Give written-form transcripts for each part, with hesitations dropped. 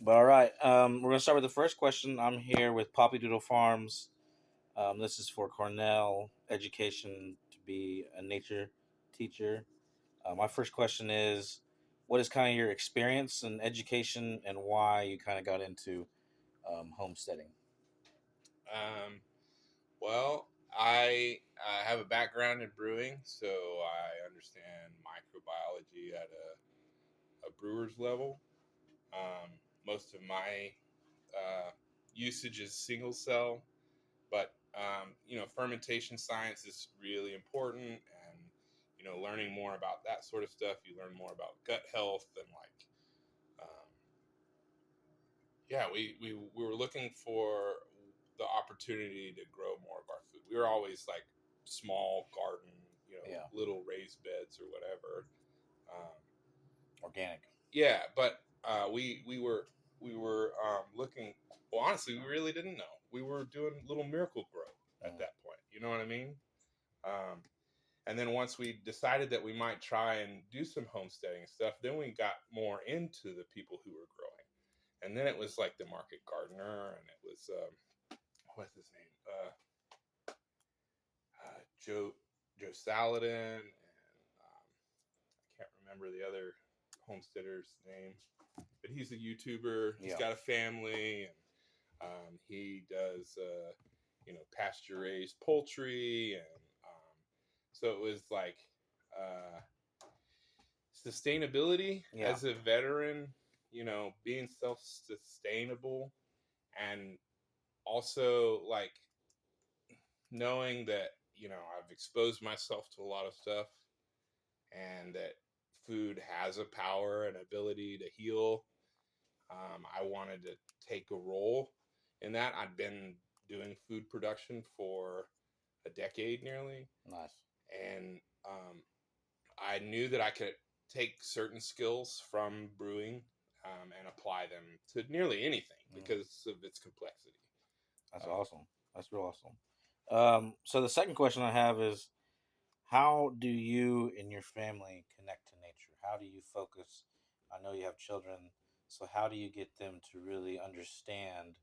But all right, we're gonna start with the first question. I'm here with Poppy Doodle Farms. This is for Cornell Education to be a nature teacher. My first question is, what is kind of your experience in education and why you kind of got into homesteading? Um, well, I have a background in brewing, so I understand microbiology at a brewer's level. Um, Most of my usage is single cell, but fermentation science is really important, and learning more about that sort of stuff, you learn more about gut health and um, we were looking for the opportunity to grow more of our food. We were always like small garden, Yeah, little raised beds or whatever. Um, organic. yeah, but we were looking. Well, honestly, we really didn't know. We were doing little miracle grow at Mm, that point. You know what I mean? Um, and then once we decided that we might try and do some homesteading stuff, then we got more into the people who were growing. And then it was like the market gardener, and it was what's his name, Joe Saladin, and I can't remember the other homesteader's name, but he's a YouTuber. He's yeah, got a family, and he does pasture raised poultry, and so it was like uh, sustainability yeah, as a veteran, being self sustainable, and also like knowing that I've exposed myself to a lot of stuff, and that food has a power and ability to heal. I wanted to take a role in that. I'd been doing food production for a decade nearly, nice. and I knew that I could take certain skills from brewing and apply them to nearly anything Mm, because of its complexity. that's Um, awesome. That's real awesome. So the second question I have is, how do you and your family connect to nature? How do you focus? I know you have children, so how do you get them to really understand,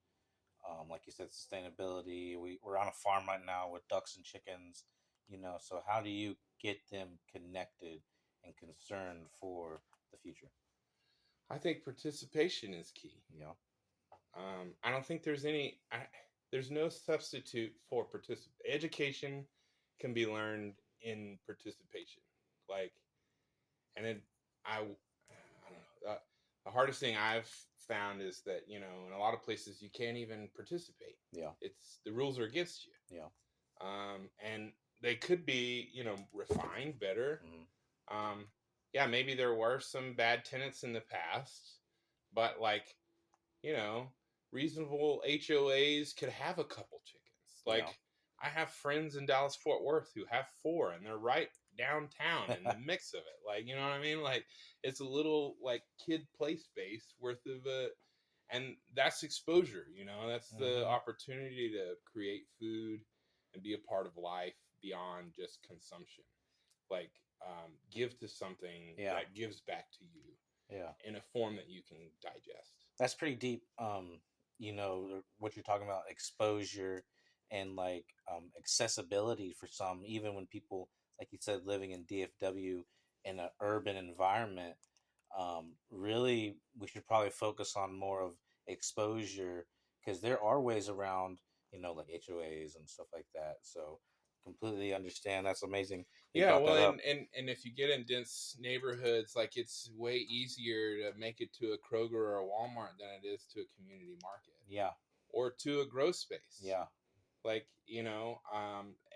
like you said, sustainability? We're on a farm right now with ducks and chickens, so how do you get them connected and concerned for the future? I think participation is key. Yeah. I don't think there's no substitute for education can be learned in participation. Like, and then I don't know. The hardest thing I've found is that in a lot of places you can't even participate. Yeah. It's the rules are against you, Yeah. and they could be refined better. Mm, Um, yeah, maybe there were some bad tenants in the past, but like you know, reasonable HOAs could have a couple chickens. yeah. Like, I have friends in Dallas Fort Worth who have four, and they're right downtown in the mix of it. Like, you know what I mean? Like, it's a little like kid play space worth of and that's exposure. That's the Hmm. opportunity to create food and be a part of life beyond just consumption. Like, give to something Yeah. that gives back to you Yeah. in a form that you can digest. That's pretty deep. What you're talking about, exposure and like accessibility for some, even when people, like you said, living in DFW in an urban environment, really, we should probably focus on more of exposure because there are ways around, like HOAs and stuff like that. So, completely understand. That's amazing. You Yeah, brought well, that up. and if you get in dense neighborhoods, like it's way easier to make it to a Kroger or a Walmart than it is to a community market Yeah. or to a grow space. Yeah. Like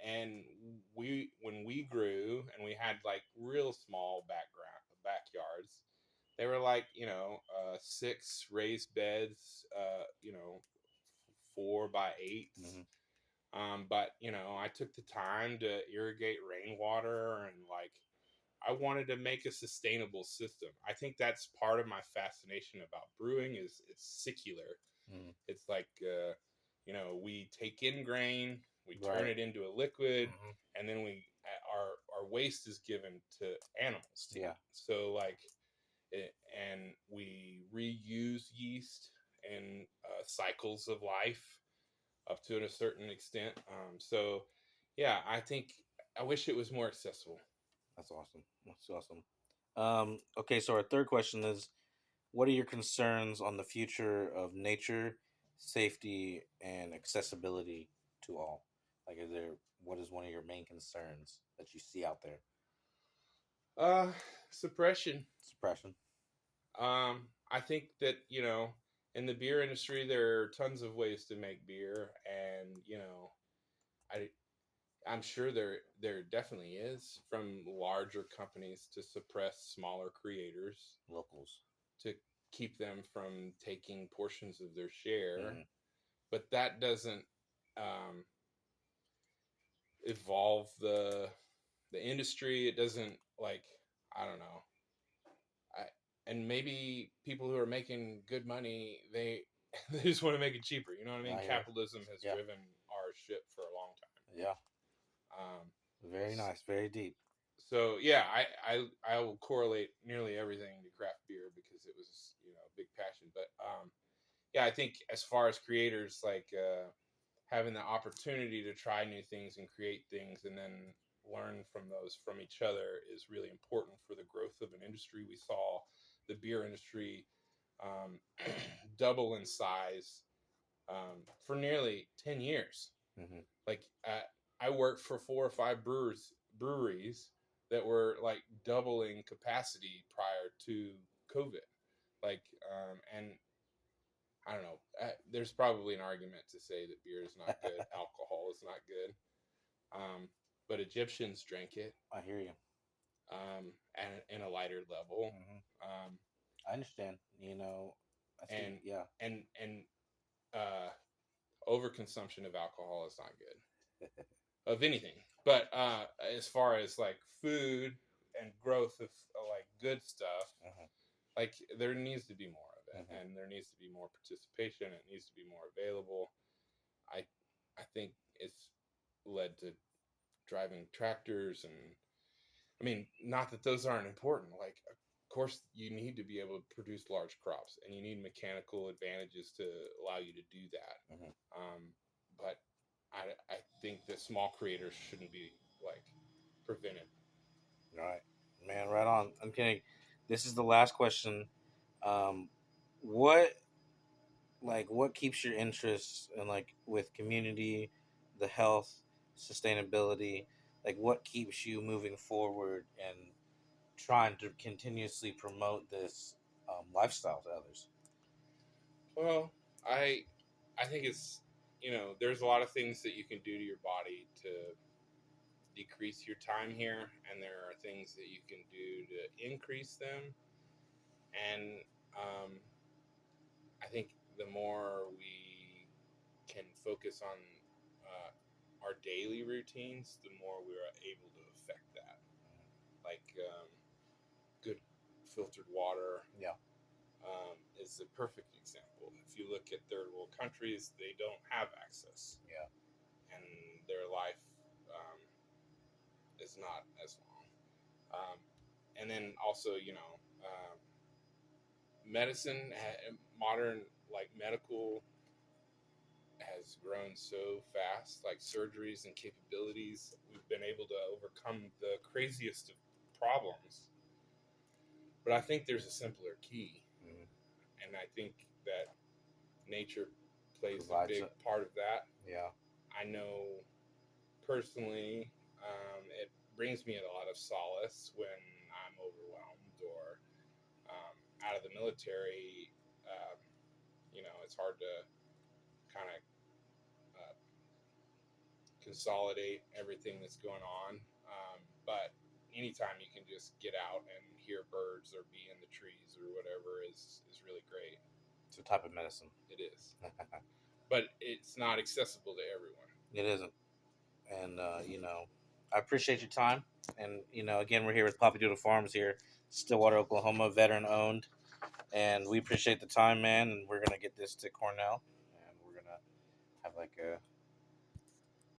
and when we grew and we had like real small backyards, they were like six raised beds, 4 by 8s. Hmm. But I took the time to irrigate rainwater, and like I wanted to make a sustainable system. I think that's part of my fascination about brewing is it's secular. Hmm. It's like we take in grain, we turn Right. it into a liquid, Hmm. and then our waste is given to animals to Yeah. eat. So like and we reuse yeast and cycles of life up to a certain extent. So, yeah, I wish it was more accessible. That's awesome. That's awesome. Okay, so our third question is, what are your concerns on the future of nature, safety, and accessibility to all? Like, what is one of your main concerns that you see out there? Uh, Suppression. Suppression. I think that in the beer industry, there are tons of ways to make beer, and I I'm sure there definitely is from larger companies to suppress smaller creators Locals. to keep them from taking portions of their share, Hmm. but that doesn't um, evolve the industry. It doesn't, like, I don't know. I and maybe people who are making good money, they just want to make it cheaper. You know what I mean? I hear. Capitalism has Yeah. driven our ship for a long Yeah. time. Very nice. Very deep. So yeah, I will correlate nearly everything to craft beer because it was a big passion. But yeah, I think as far as creators, like having the opportunity to try new things and create things, and then learn from those from each other is really important for the growth of an industry. We saw the beer industry um, double in size for nearly 10 years. Hmm. Like I worked for 4 or 5 breweries that were like doubling capacity prior to COVID. Like, and I don't know. There's probably an argument to say that beer is not good, alcohol is not good, but Egyptians drank it, I hear you. and in a lighter level, Hmm. um, I understand. I see. and Yeah. and uh, overconsumption of alcohol is not good of anything. But as far as like food and growth of like good stuff, Hmm. like there needs to be more of it, Hmm. and there needs to be more participation. It needs to be more available. I I think it's led to driving tractors, and I mean, not that those aren't important. Like, of course, you need to be able to produce large crops, and you need mechanical advantages to allow you to do that. Hmm. But I think that small creators shouldn't be like prevented. Right, man. Right on. I'm kidding. This is the last question. Um, what what keeps your interest in with community, the health, sustainability? Like, what keeps you moving forward and trying to continuously promote this lifestyle to others? Well, I think it's there's a lot of things that you can do to your body to decrease your time here, and there are things that you can do to increase them. And I think the more we can focus on our daily routines, the more we're able to affect that. Like good filtered water Yeah. is a perfect example. If you look at third world countries, they don't have access, Yeah. and their life um, is not as long. And then also, medicine, modern like medical has grown so fast, like surgeries and capabilities. We've been able to overcome the craziest of problems. But I think there's a simpler key, Hmm. and I think that nature plays a Provides big it. part of that. Yeah. I know personally, it brings me a lot of solace when I'm overwhelmed or out of the military. Um, it's hard to kind of uh, consolidate everything that's going on. But anytime you can just get out and hear birds or be in the trees or whatever is really great. It's a type of medicine. It is, but it's not accessible to everyone. It isn't. And I appreciate your time. And again, we're here with Poppy Doodle Farms here, Stillwater, Oklahoma, veteran owned. And we appreciate the time, man. And we're gonna get this to Cornell, and we're gonna have like a